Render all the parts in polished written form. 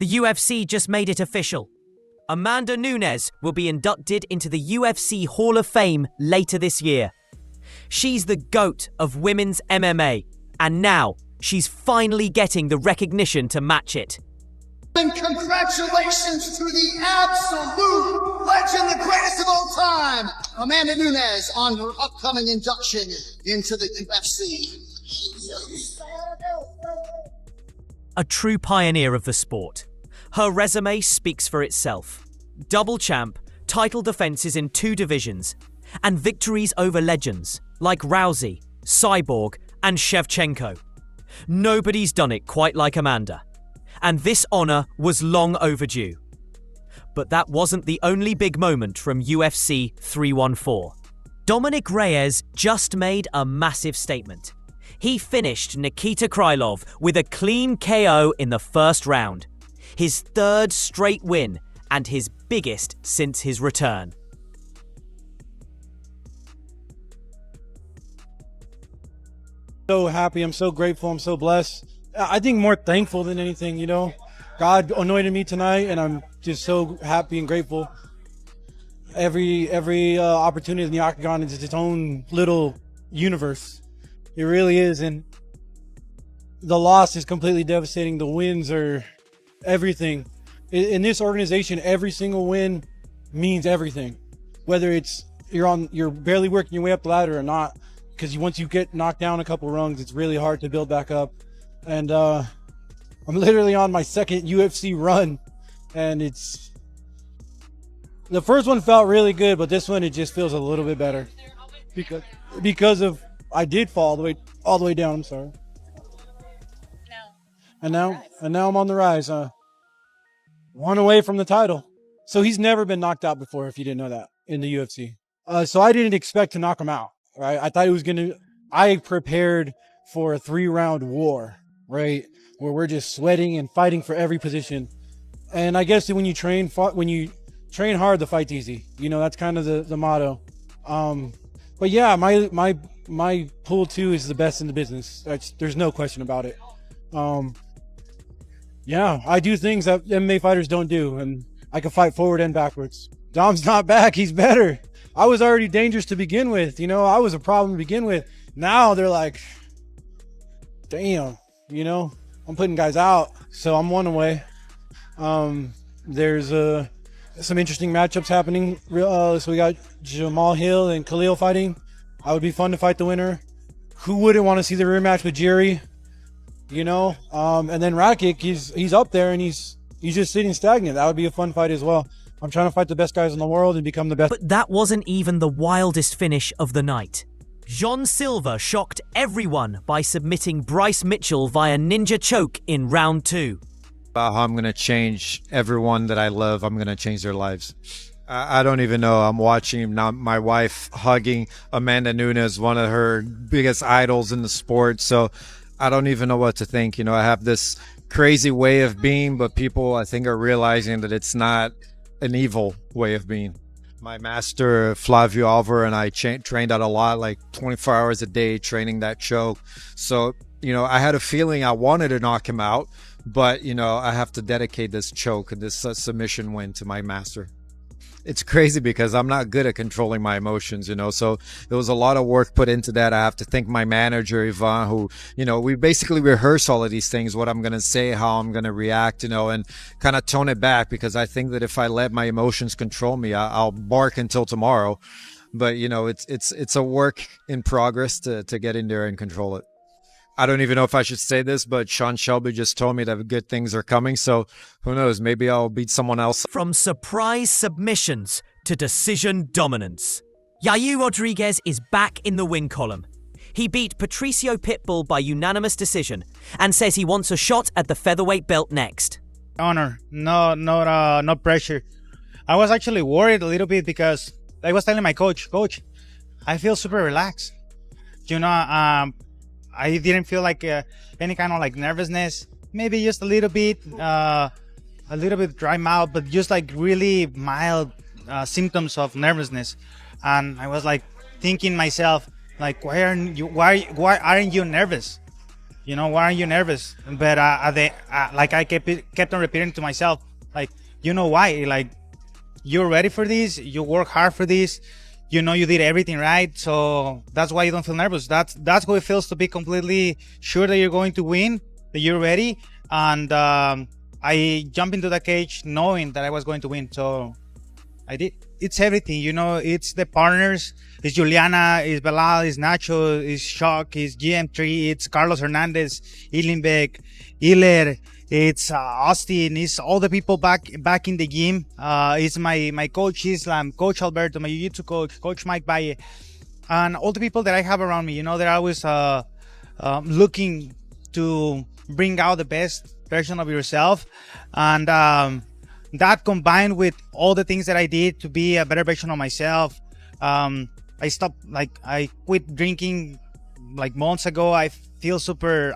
The UFC just made it official. Amanda Nunes will be inducted into the UFC Hall of Fame later this year. She's the GOAT of women's MMA, and now she's finally getting the recognition to match it. And congratulations to the absolute legend, the greatest of all time, Amanda Nunes, on her upcoming induction into the UFC. A true pioneer of the sport. Her resume speaks for itself. Double champ, title defenses in 2 divisions, and victories over legends like Rousey, Cyborg, and Shevchenko. Nobody's done it quite like Amanda. And this honor was long overdue. But that wasn't the only big moment from UFC 314. Dominic Reyes just made a massive statement. He finished Nikita Krylov with a clean KO in the first round. His 3rd straight win and his biggest since his return. So happy, I'm so grateful, I'm so blessed. I think more thankful than anything, you know. God anointed me tonight, and I'm just so happy and grateful. Every opportunity in the octagon is its own little universe. It really is, and the loss is completely devastating. The wins are everything. In this organization, every single win means everything. Whether it's you're barely working your way up the ladder or not, because once you get knocked down a couple rungs, it's really hard to build back up. And I'm literally on my 2nd UFC run, and the first one felt really good, but this one it just feels a little bit better because of I did fall all the way down. I'm sorry. And now I'm on the rise. 1 away from the title. So he's never been knocked out before, if you didn't know that, in the UFC. So I didn't expect to knock him out. Right? I thought I prepared for a 3-round war, right? Where we're just sweating and fighting for every position. And I guess when you train hard, the fight's easy. You know, that's kind of the motto. But yeah, my pool 2 is the best in the business. There's no question about it. Yeah, I do things that MMA fighters don't do, and I can fight forward and backwards. Dom's not back, he's better. I was already dangerous to begin with, you know, I was a problem to begin with. Now they're like, damn, you know, I'm putting guys out. So I'm 1 away. There's some interesting matchups happening. So we got Jamal Hill and Khalil fighting. That would be fun to fight the winner. Who wouldn't want to see the rematch with Jerry? You know, and then Rakic, he's up there and he's just sitting stagnant. That would be a fun fight as well. I'm trying to fight the best guys in the world and become the best. But that wasn't even the wildest finish of the night. Silva shocked everyone by submitting Bryce Mitchell via ninja choke in round 2. About how I'm going to change everyone that I love. I'm going to change their lives. I don't even know. I'm watching now my wife hugging Amanda Nunes, one of her biggest idols in the sport. So I don't even know what to think. You know, I have this crazy way of being, but people I think are realizing that it's not an evil way of being. My master, Flavio Alvar, and I trained out a lot, like 24 hours a day, training that choke. So, you know, I had a feeling I wanted to knock him out, but, you know, I have to dedicate this choke and this submission win to my master. It's crazy because I'm not good at controlling my emotions, you know, so there was a lot of work put into that. I have to thank my manager, Ivan, who, you know, we basically rehearse all of these things, what I'm going to say, how I'm going to react, you know, and kind of tone it back, because I think that if I let my emotions control me, I'll bark until tomorrow. But, you know, it's a work in progress to get in there and control it. I don't even know if I should say this, but Sean Shelby just told me that good things are coming. So who knows? Maybe I'll beat someone else. From surprise submissions to decision dominance, Yair Rodriguez is back in the win column. He beat Patricio Pitbull by unanimous decision and says he wants a shot at the featherweight belt next. Honor, no pressure. I was actually worried a little bit because I was telling my coach, I feel super relaxed. You know, I didn't feel like any kind of like nervousness, maybe just a little bit dry mouth, but just like really mild symptoms of nervousness. And I was like thinking myself, like, why aren't you nervous? You know, why are you nervous? But like I kept on repeating to myself, like, you know why? Like, you're ready for this. You work hard for this. You know you did everything right, so that's why you don't feel nervous. That's how it feels to be completely sure that you're going to win, that you're ready. And I jumped into the cage knowing that I was going to win, so I did. It's everything, you know. It's the partners. It's Juliana. It's Belal. It's Nacho. It's Shock. It's GM3. It's Carlos Hernandez. Ilinbeck. Iler. It's Austin. It's all the people back in the gym. It's my coach Islam, Coach Alberto, my jiu-jitsu coach, Coach Mike Valle, and all the people that I have around me. You know, they're always looking to bring out the best version of yourself, and that combined with all the things that I did to be a better version of myself. I stopped, like, I quit drinking like months ago. I feel super.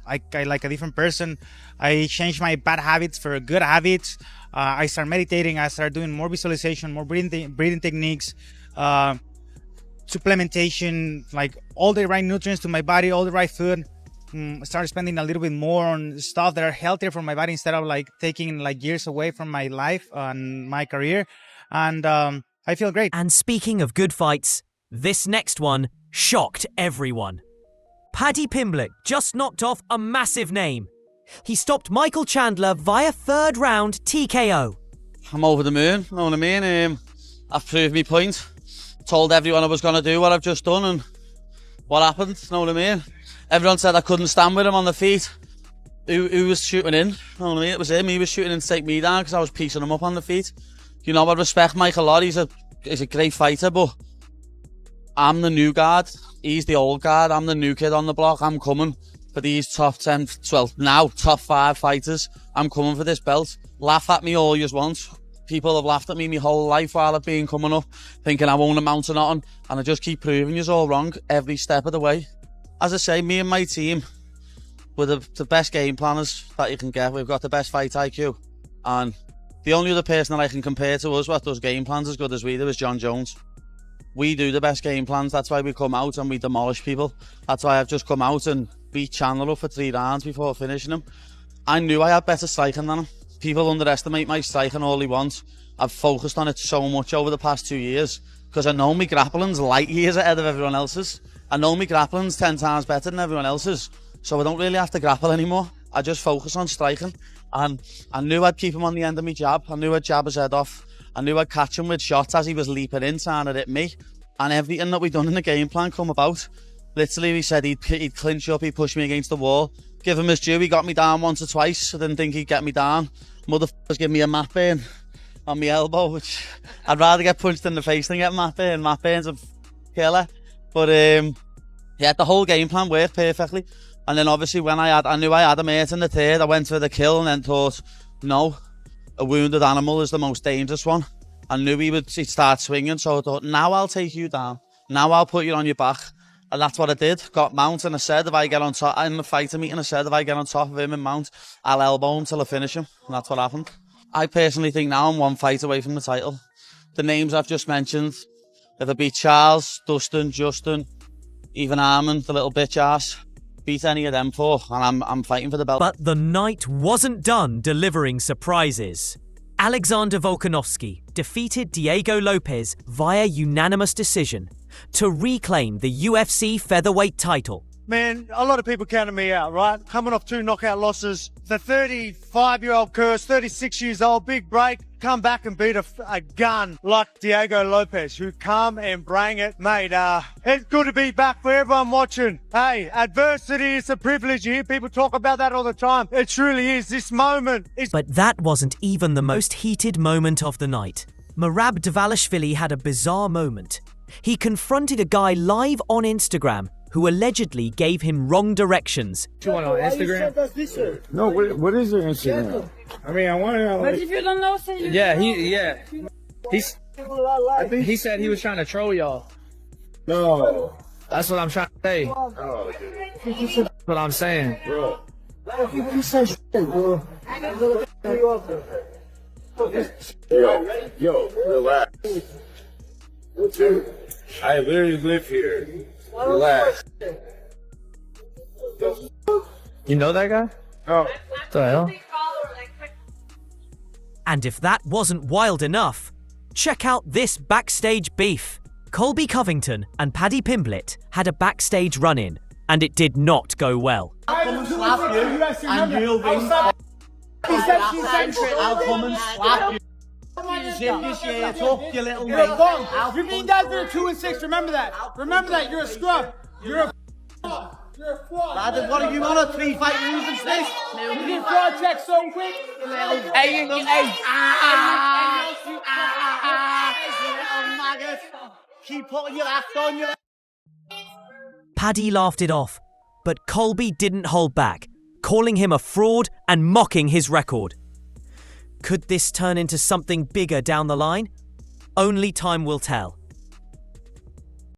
I like a different person. I changed my bad habits for good habits. I started meditating. I started doing more visualization, more breathing techniques, supplementation, like all the right nutrients to my body, all the right food. I started spending a little bit more on stuff that are healthier for my body instead of like taking like years away from my life and my career. And I feel great. And speaking of good fights, this next one shocked everyone. Paddy Pimblett just knocked off a massive name. He stopped Michael Chandler via third round TKO. I'm over the moon, know what I mean? I've proved my point. Told everyone I was going to do what I've just done, and what happened, know what I mean? Everyone said I couldn't stand with him on the feet. Who was shooting in? Know what I mean? It was him. He was shooting in to take me down because I was piecing him up on the feet. You know, I respect Mike a lot. He's a great fighter, but I'm the new guard. He's the old guard. I'm the new kid on the block. I'm coming for these top 10, 12, now top 5 fighters. I'm coming for this belt. Laugh at me all you want. People have laughed at me my whole life while I've been coming up, thinking I won't amount to nothing, and I just keep proving you all wrong every step of the way. As I say, me and my team, we're the best game planners that you can get. We've got the best fight IQ, and the only other person that I can compare to us what does game plans as good as we do is John Jones. We do the best game plans. That's why we come out and we demolish people. That's why I've just come out and beat Chandler up for 3 rounds before finishing him. I knew I had better striking than him. People underestimate my striking all they want. I've focused on it so much over the past 2 years because I know my grappling's light years ahead of everyone else's. I know my grappling's 10 times better than everyone else's. So I don't really have to grapple anymore. I just focus on striking. And I knew I'd keep him on the end of my jab. I knew I'd jab his head off. I knew I'd catch him with shots as he was leaping in, trying to hit me. And everything that we'd done in the game plan come about. Literally, we said he'd clinch up, he'd push me against the wall. Give him his due, he got me down once or twice. I didn't think he'd get me down. Motherfuckers give me a mat burn on my elbow, which I'd rather get punched in the face than get mat burn. Mat burn's a killer. But yeah, the whole game plan worked perfectly. And then obviously when I knew I had him hurt in the third, I went for the kill and then thought, no, a wounded animal is the most dangerous one. I knew he'd start swinging, so I thought, now I'll take you down. Now I'll put you on your back. And that's what I did. Got mount, and I said if I get on top, in the fighter meeting, I said if I get on top of him and mount, I'll elbow him till I finish him. And that's what happened. I personally think now I'm 1 fight away from the title. The names I've just mentioned, if I beat Charles, Dustin, Justin, even Armand, the little bitch ass, beat any of them 4, and I'm fighting for the belt. But the night wasn't done delivering surprises. Alexander Volkanovski defeated Diego Lopez via unanimous decision to reclaim the UFC featherweight title. Man, a lot of people counted me out, right? Coming off 2 knockout losses. The 35-year-old curse, 36 years old, big break, come back and beat a gun like Diego Lopez, who come and bring it. Mate, it's good to be back for everyone watching. Hey, adversity is a privilege. You hear people talk about that all the time. It truly is. This moment is... But that wasn't even the most heated moment of the night. Merab Dvalishvili had a bizarre moment. He confronted a guy live on Instagram who allegedly gave him wrong directions. You want on Instagram? No, what is your Instagram? I mean, I want to. But if you don't know, say you he said he was trying to troll y'all. No. That's what I'm trying to say. Oh, That's what I'm saying. bro. Yo, relax. I literally live here. Relax. You know that guy? No. What the hell? And if that wasn't wild enough, check out this backstage beef. Colby Covington and Paddy Pimblett had a backstage run-in, and it did not go well. I'll come and slap you, and you'll win. I'll come and slap you. Zip this shit up, you little You're a mate. bum. You mean guys that are 2-6. Remember that. Remember that. You're a scrub. You're a fraud. Lad, what are you on a 3-fight losing streak? You get fraud check so quick. Hey, you little maggot. Keep putting your act on you. Paddy laughed it off, but Colby didn't hold back, calling him a fraud and mocking his record. Could this turn into something bigger down the line? Only time will tell.